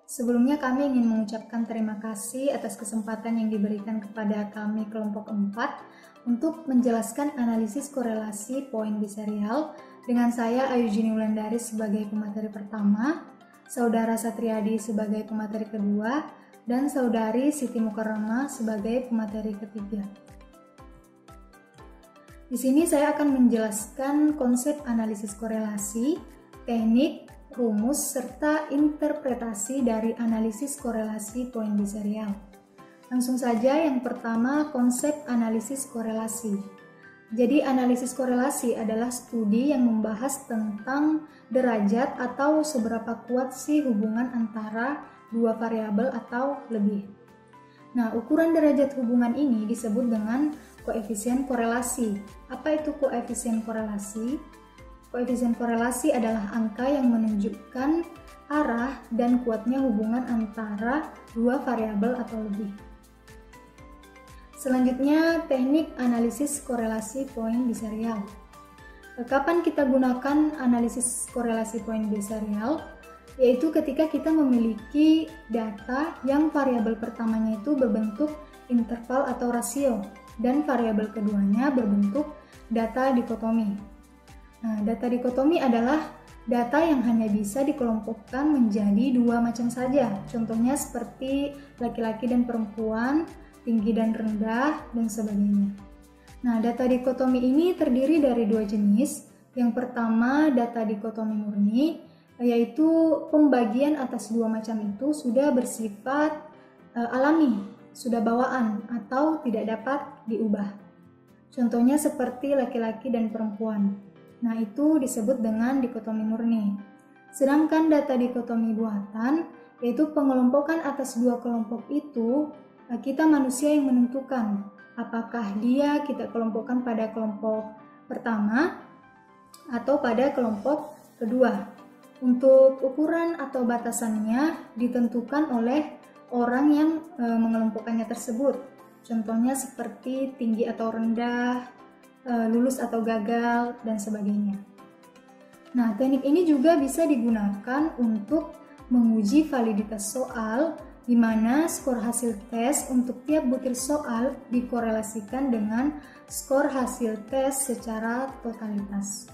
Sebelumnya kami ingin mengucapkan terima kasih atas kesempatan yang diberikan kepada kami kelompok 4 untuk menjelaskan analisis korelasi poin biserial dengan saya Ayu Jini Wulandari sebagai pemateri pertama, Saudara Satriadi sebagai pemateri kedua, dan Saudari Siti Mukarramah sebagai pemateri ketiga. Di sini saya akan menjelaskan konsep analisis korelasi, teknik, rumus, serta interpretasi dari analisis korelasi poin biserial. Langsung saja yang pertama, konsep analisis korelasi. Jadi analisis korelasi adalah studi yang membahas tentang derajat atau seberapa kuat sih hubungan antara dua variabel atau lebih. Nah, ukuran derajat hubungan ini disebut dengan koefisien korelasi. Apa itu koefisien korelasi? Koefisien korelasi adalah angka yang menunjukkan arah dan kuatnya hubungan antara dua variabel atau lebih. Selanjutnya, teknik analisis korelasi poin biserial. Kapan kita gunakan analisis korelasi poin biserial? Yaitu ketika kita memiliki data yang variabel pertamanya itu berbentuk interval atau rasio dan variabel keduanya berbentuk data dikotomi. Nah, data dikotomi adalah data yang hanya bisa dikelompokkan menjadi dua macam saja. Contohnya seperti laki-laki dan perempuan, tinggi dan rendah, dan sebagainya. Nah, data dikotomi ini terdiri dari dua jenis. Yang pertama, data dikotomi murni, yaitu pembagian atas dua macam itu sudah bersifat alami, sudah bawaan atau tidak dapat diubah. Contohnya seperti laki-laki dan perempuan. Nah, itu disebut dengan dikotomi murni. Sedangkan data dikotomi buatan, yaitu pengelompokan atas dua kelompok itu, kita manusia yang menentukan apakah dia kita kelompokkan pada kelompok pertama atau pada kelompok kedua. Untuk ukuran atau batasannya ditentukan oleh orang yang mengelompokkannya tersebut. Contohnya seperti tinggi atau rendah, lulus atau gagal, dan sebagainya. Nah, teknik ini juga bisa digunakan untuk menguji validitas soal, di mana skor hasil tes untuk tiap butir soal dikorelasikan dengan skor hasil tes secara totalitas.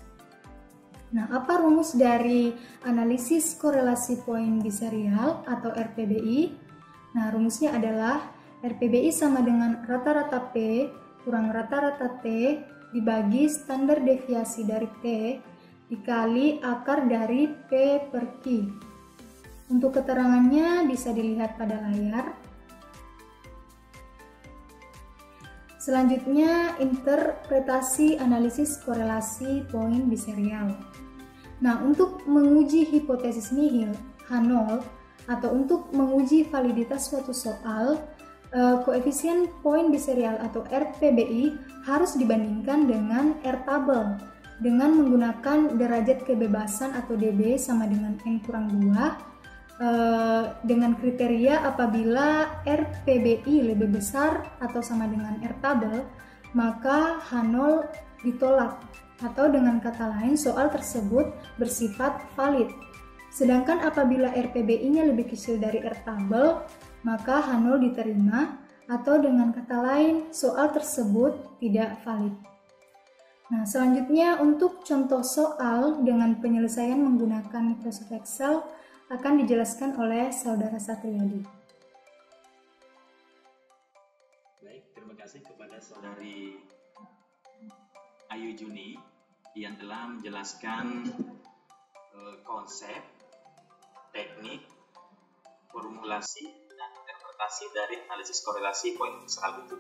Nah, apa rumus dari analisis korelasi poin biserial atau RPBI? Nah, rumusnya adalah RPBI sama dengan rata-rata P kurang rata-rata T dibagi standar deviasi dari T dikali akar dari P per Q. Untuk keterangannya bisa dilihat pada layar. Selanjutnya, interpretasi analisis korelasi poin biserial. Nah, untuk menguji hipotesis nihil H0 atau untuk menguji validitas suatu soal, koefisien poin biserial atau RPBI harus dibandingkan dengan R-tabel dengan menggunakan derajat kebebasan atau DB sama dengan N kurang 2 dengan kriteria apabila RPBI lebih besar atau sama dengan R-tabel, maka H0 ditolak. Atau dengan kata lain, soal tersebut bersifat valid. Sedangkan apabila RPBI-nya lebih kecil dari R-tabel, maka H0 diterima, atau dengan kata lain, soal tersebut tidak valid. Nah, selanjutnya untuk contoh soal dengan penyelesaian menggunakan Microsoft Excel akan dijelaskan oleh Saudara Satriadi. Baik, terima kasih kepada Saudari Ayu Juni yang telah menjelaskan konsep, teknik, formulasi, dan interpretasi dari analisis korelasi poin biserial itu.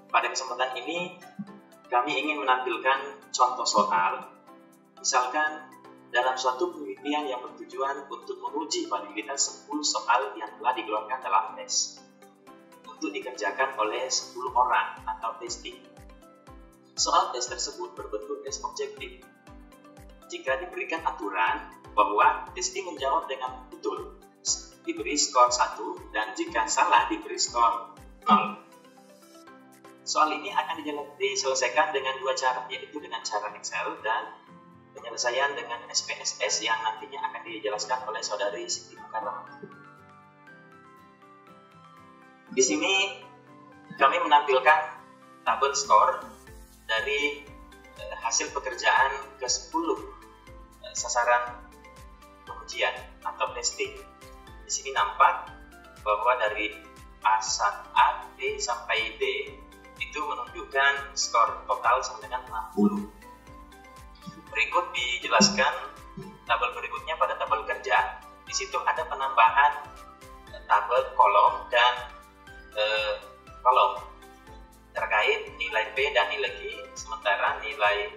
Pada kesempatan ini, kami ingin menampilkan contoh soal. Misalkan, dalam suatu penelitian yang bertujuan untuk menguji validitas 10 soal yang telah dikeluarkan dalam tes untuk dikerjakan oleh 10 orang atau testing. Soal tes tersebut berbentuk tes objektif. Jika diberikan aturan bahwa testing menjawab dengan betul, diberi skor 1, dan jika salah diberi skor 0. Soal ini akan diselesaikan dengan dua cara, yaitu dengan cara Excel dan penyelesaian dengan SPSS yang nantinya akan dijelaskan oleh Saudari Siti Mukarramah. Di sini kami menampilkan tabel skor dari hasil pekerjaan ke-10 sasaran pengujian atau testing. Di sini nampak bahwa dari A, B sampai D itu menunjukkan skor total sama dengan 60. Berikut dijelaskan tabel berikutnya pada tabel kerja. Di situ ada penambahan tabel kolom dan kolom terkait nilai P dan nilai Q, sementara nilai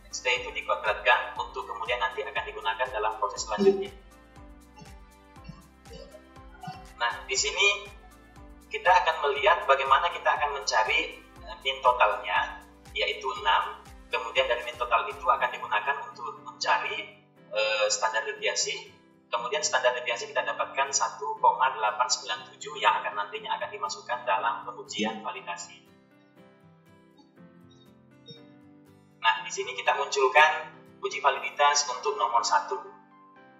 XT itu dikuadratkan untuk kemudian nanti akan digunakan dalam proses selanjutnya. Nah, di sini kita akan melihat bagaimana kita akan mencari min totalnya, yaitu 6. Kemudian dari min total itu akan digunakan untuk mencari standar deviasi. Kemudian standar deviasi kita dapatkan 1,897 yang akan nantinya akan dimasukkan dalam pengujian validasi. Nah, di sini kita munculkan uji validitas untuk nomor 1.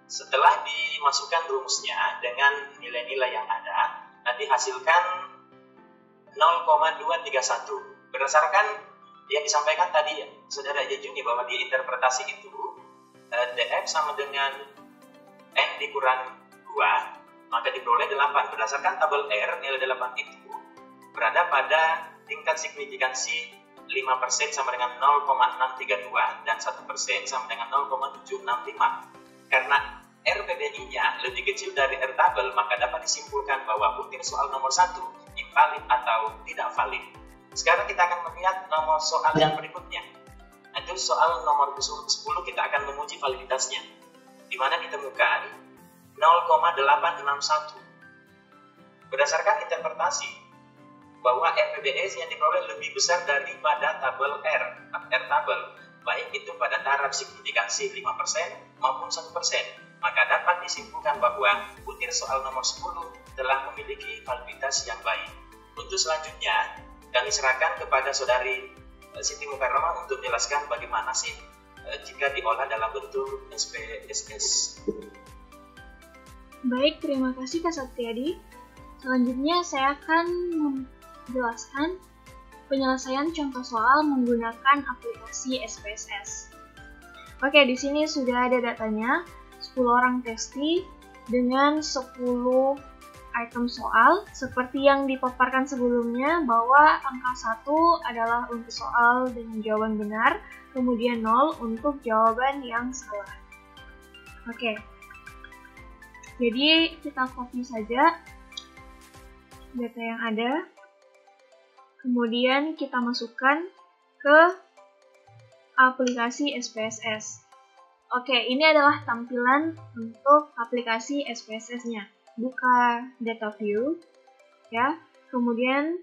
Setelah dimasukkan rumusnya dengan nilai-nilai yang ada, nanti hasilkan 0,231. Berdasarkan yang disampaikan tadi Saudara Juni bahwa di interpretasi itu DF sama dengan N dikurang 2, maka diperoleh 8. Berdasarkan tabel R, nilai 8 itu berada pada tingkat signifikansi 5% sama dengan 0,632 dan 1% sama dengan 0,765. Karena RPBI-nya lebih kecil dari R tabel, maka dapat disimpulkan bahwa butir soal nomor 1 invalid atau tidak valid. Sekarang kita akan melihat nomor soal yang berikutnya. Itu soal nomor 10 kita akan menguji validitasnya, di mana ditemukan 0,861. Berdasarkan interpretasi bahwa RPBS yang diperoleh lebih besar daripada tabel R tabel, baik itu pada taraf signifikansi 5% maupun 1%, maka dapat disimpulkan bahwa butir soal nomor 10 telah memiliki validitas yang baik. Untuk selanjutnya, kami serahkan kepada Saudari Siti Mukarramah untuk menjelaskan bagaimana sih jika diolah dalam bentuk SPSS. Baik, terima kasih Kak Satyadi. Selanjutnya saya akan menjelaskan penyelesaian contoh soal menggunakan aplikasi SPSS. Oke, di sini sudah ada datanya, 10 orang testi dengan 10 item soal seperti yang dipaparkan sebelumnya, bahwa angka 1 adalah untuk soal dengan jawaban benar, kemudian 0 untuk jawaban yang salah. Oke, jadi kita copy saja data yang ada, kemudian kita masukkan ke aplikasi SPSS. Oke, ini adalah tampilan untuk aplikasi SPSS-nya. Buka data view, ya. Kemudian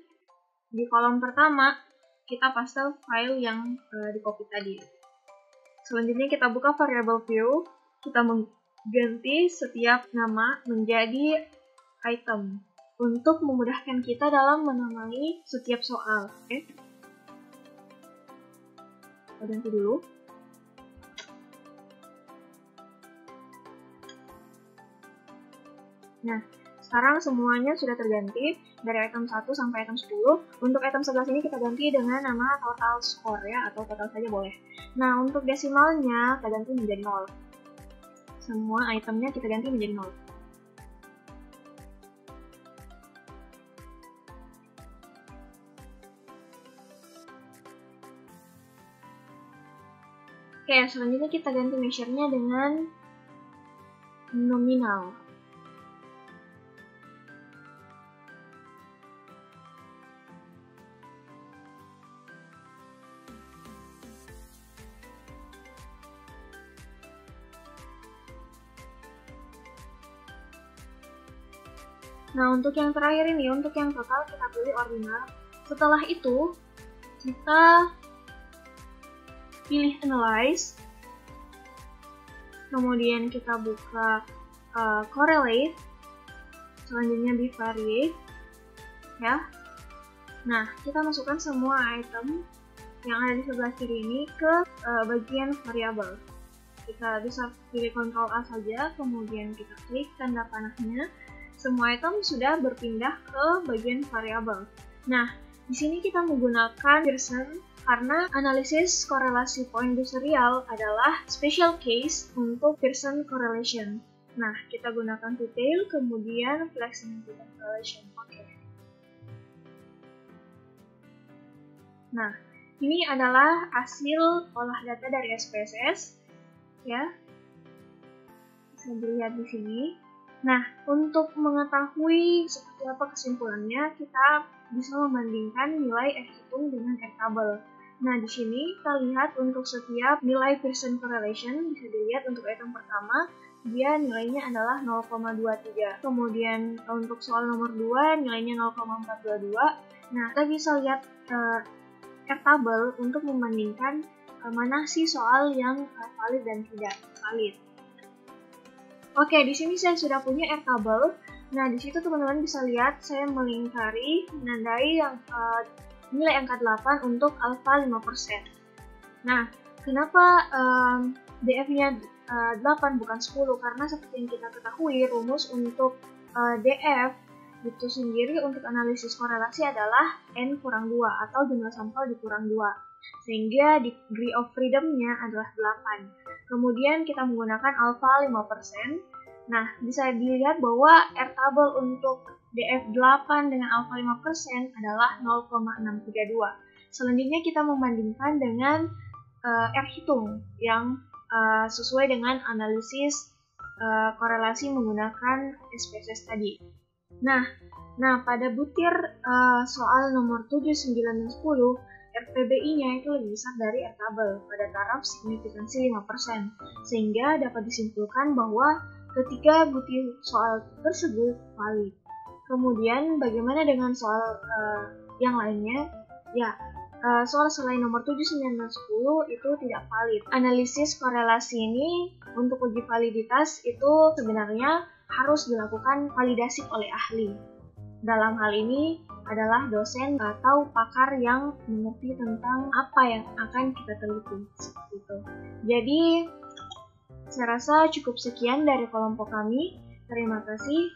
di kolom pertama kita paste file yang di copy tadi. Selanjutnya kita buka variable view, kita mengganti setiap nama menjadi item untuk memudahkan kita dalam menamai setiap soal. Oke. Kita ganti dulu. Nah, sekarang semuanya sudah terganti dari item 1 sampai item 10. Untuk item 11 ini kita ganti dengan nama total score ya, atau total saja boleh. Nah, untuk desimalnya kita ganti menjadi 0. Semua itemnya kita ganti menjadi 0. Oke, selanjutnya kita ganti measure-nya dengan nominal. Nah, untuk yang terakhir ini, untuk yang total kita pilih ordinal. Setelah itu, kita pilih analyze. Kemudian kita buka correlate. Selanjutnya bivariate. Ya. Nah, kita masukkan semua item yang ada di sebelah kiri ini ke bagian variabel. Kita bisa pilih Ctrl A saja, kemudian kita klik tanda panahnya. semua item sudah berpindah ke bagian variabel. Nah, di sini kita menggunakan Pearson karena analisis korelasi point behavioral adalah special case untuk Pearson correlation. Nah, kita gunakan detail, kemudian flexible correlation. Oke. Nah, ini adalah hasil olah data dari SPSS, ya. Bisa dilihat di sini. Nah, untuk mengetahui seperti apa kesimpulannya, kita bisa membandingkan nilai R hitung dengan R tabel. Nah, di sini kita lihat untuk setiap nilai Pearson correlation, bisa dilihat untuk item pertama, dia nilainya adalah 0,23. Kemudian untuk soal nomor 2, nilainya 0,422. Nah, kita bisa lihat R tabel untuk membandingkan mana sih soal yang valid dan tidak valid. Oke, di sini saya sudah punya R tabel. Nah, di situ teman-teman bisa lihat saya melingkari, menandai yang nilai angka 8 untuk alfa 5%. Nah, kenapa DF-nya 8 bukan 10? Karena seperti yang kita ketahui, rumus untuk DF itu sendiri untuk analisis korelasi adalah N kurang 2 atau jumlah sampel dikurang 2. Sehingga degree of freedom-nya adalah 8. Kemudian kita menggunakan alfa 5%. Nah, bisa dilihat bahwa R tabel untuk DF8 dengan alfa 5% adalah 0,632. Selanjutnya kita membandingkan dengan R hitung yang sesuai dengan analisis korelasi menggunakan SPSS tadi. Nah, pada butir soal nomor 7, 9, dan 10, RPBI-nya itu lebih besar dari R tabel pada taraf signifikansi 5%, sehingga dapat disimpulkan bahwa ketiga butir soal tersebut valid. Kemudian bagaimana dengan soal yang lainnya? Ya, soal selain nomor 7, 9, dan 10 itu tidak valid. Analisis korelasi ini untuk uji validitas itu sebenarnya harus dilakukan validasi oleh ahli. Dalam hal ini adalah dosen atau pakar yang mengerti tentang apa yang akan kita teliti, seperti itu. Jadi, saya rasa cukup sekian dari kelompok kami. Terima kasih.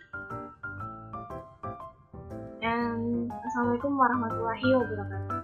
Dan Assalamualaikum warahmatullahi wabarakatuh.